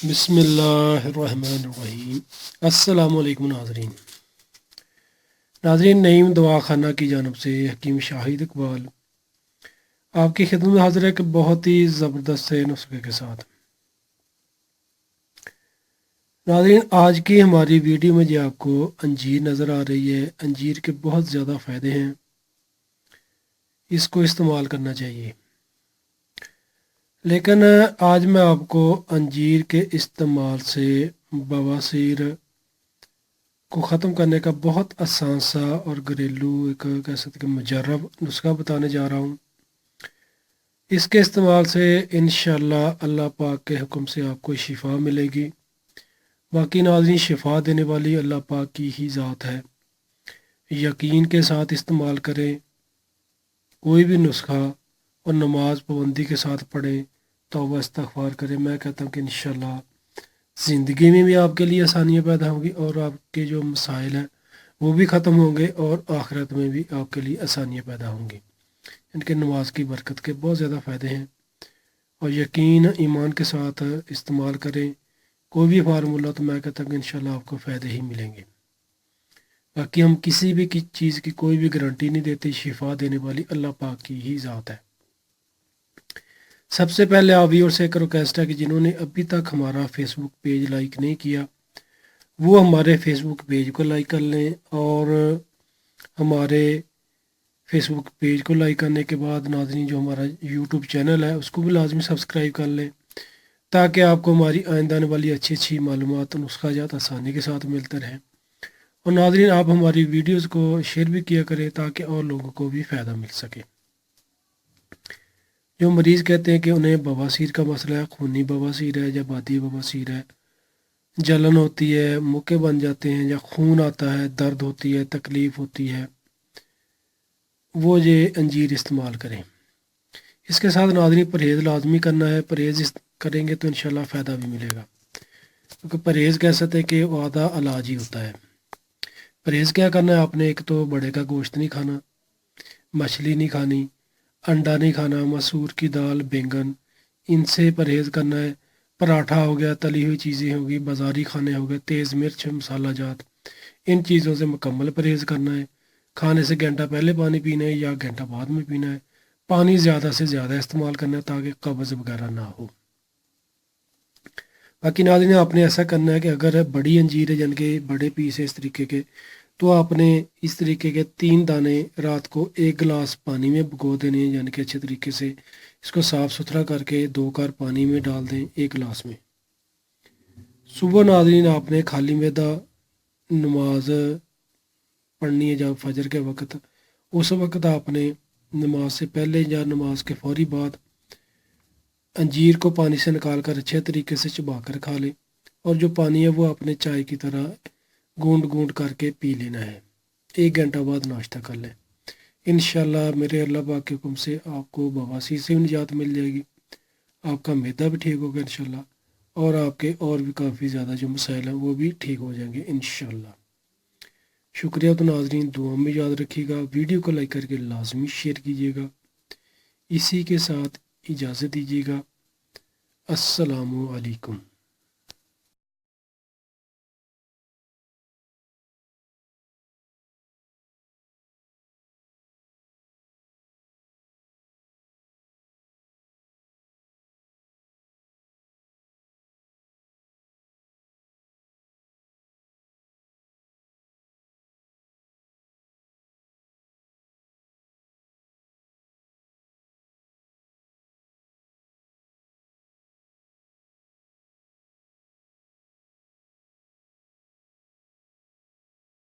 بسم اللہ الرحمن الرحیم۔ السلام علیکم ناظرین، نعیم دعا خانہ کی جانب سے حکیم شاہد اقبال آپ کی خدمت میں حاضر ہے کہ بہت ہی زبردست سے نسخے کے ساتھ۔ ناظرین، آج کی ہماری ویڈیو میں جو آپ کو انجیر نظر آ رہی ہے، انجیر کے بہت زیادہ فائدے ہیں، اس کو استعمال کرنا چاہیے۔ لیکن آج میں آپ کو انجیر کے استعمال سے بواسیر کو ختم کرنے کا بہت آسان سا اور گھریلو ایک کہہ سکتے کہ مجرب نسخہ بتانے جا رہا ہوں۔ اس کے استعمال سے انشاءاللہ اللہ پاک کے حکم سے آپ کو شفا ملے گی۔ باقی ناظرین، شفا دینے والی اللہ پاک کی ہی ذات ہے، یقین کے ساتھ استعمال کریں۔ کوئی بھی نسخہ اور نماز پابندی کے ساتھ پڑھیں، توبہ استغفار کریں۔ میں کہتا ہوں کہ انشاءاللہ زندگی میں بھی آپ کے لیے آسانیاں پیدا ہوں گی اور آپ کے جو مسائل ہیں وہ بھی ختم ہوں گے، اور آخرت میں بھی آپ کے لیے آسانیاں پیدا ہوں گی۔ ان کے نماز کی برکت کے بہت زیادہ فائدے ہیں، اور یقین ایمان کے ساتھ استعمال کریں۔ کوئی بھی فارمولہ تو میں کہتا ہوں کہ انشاءاللہ آپ کو فائدے ہی ملیں گے۔ باقی ہم کسی بھی چیز کی کوئی بھی گارنٹی نہیں دیتے، شفا دینے والی اللہ پاک کی ہی ذات ہے۔ سب سے پہلے آپ ویور سے ایک ریکویسٹ ہے کہ جنہوں نے ابھی تک ہمارا فیس بک پیج لائک نہیں کیا وہ ہمارے فیس بک پیج کو لائک کر لیں، اور ہمارے فیس بک پیج کو لائک کرنے کے بعد ناظرین جو ہمارا یوٹیوب چینل ہے اس کو بھی لازمی سبسکرائب کر لیں، تاکہ آپ کو ہماری آئندہ آنے والی اچھی معلومات اور نسخہ جات آسانی کے ساتھ ملتے رہیں۔ اور ناظرین، آپ ہماری ویڈیوز کو شیئر بھی کیا کریں تاکہ اور لوگوں کو بھی فائدہ مل سکے۔ جو مریض کہتے ہیں کہ انہیں بواسیر کا مسئلہ ہے، خونی بواسیر ہے یا بادی بواسیر ہے، جلن ہوتی ہے، موقع بن جاتے ہیں یا خون آتا ہے، درد ہوتی ہے، تکلیف ہوتی ہے، وہ یہ انجیر استعمال کریں۔ اس کے ساتھ ناظرین پرہیز لازمی کرنا ہے، پرہیز کریں گے تو انشاءاللہ فائدہ بھی ملے گا، کیونکہ پرہیز کہہ سکتے ہیں کہ وہ آدھا علاج ہی ہوتا ہے۔ پرہیز کیا کرنا ہے؟ آپ نے ایک تو بڑے کا گوشت نہیں کھانا، مچھلی نہیں کھانی، انڈا نہیں کھانا، مسور کی دال، بینگن، ان سے پرہیز کرنا ہے۔ پراٹھا ہو گیا، تلی ہوئی چیزیں ہو گئی، بازاری کھانے ہو گئے، تیز مرچ مسالہ جات، ان چیزوں سے مکمل پرہیز کرنا ہے۔ کھانے سے گھنٹہ پہلے پانی پینا ہے یا گھنٹہ بعد میں پینا ہے۔ پانی زیادہ سے زیادہ استعمال کرنا ہے تاکہ قبض وغیرہ نہ ہو۔ باقی ناظرین، آپ نے ایسا کرنا ہے کہ اگر بڑی انجیر ہے یعنی کہ بڑے پیس ہے اس طریقے کے، تو آپ نے اس طریقے کے 3 دانے رات کو 1 گلاس پانی میں بھگو دینے ہیں، یعنی کہ اچھے طریقے سے اس کو صاف ستھرا کر کے 2 کار پانی میں ڈال دیں 1 گلاس میں۔ صبح ناظرین آپ نے خالی معدہ نماز پڑھنی ہے جب فجر کے وقت، اس وقت آپ نے نماز سے پہلے یا نماز کے فوری بعد انجیر کو پانی سے نکال کر اچھے طریقے سے چبا کر کھا لیں، اور جو پانی ہے وہ اپنے چائے کی طرح گونڈ گونڈ کر کے پی لینا ہے۔ 1 گھنٹہ بعد ناشتہ کر لیں۔ انشاءاللہ میرے اللہ پاک کے حکم سے آپ کو بواسیر سے بھی نجات مل جائے گی، آپ کا معدہ بھی ٹھیک ہوگا انشاءاللہ، اور آپ کے اور بھی کافی زیادہ جو مسائل ہیں وہ بھی ٹھیک ہو جائیں گے انشاءاللہ۔ شکریہ۔ تو ناظرین دعا میں یاد رکھیے گا، ویڈیو کو لائک کر کے لازمی شیئر کیجیے گا۔ اسی کے ساتھ اجازت دیجیے گا۔ السلام علیکم۔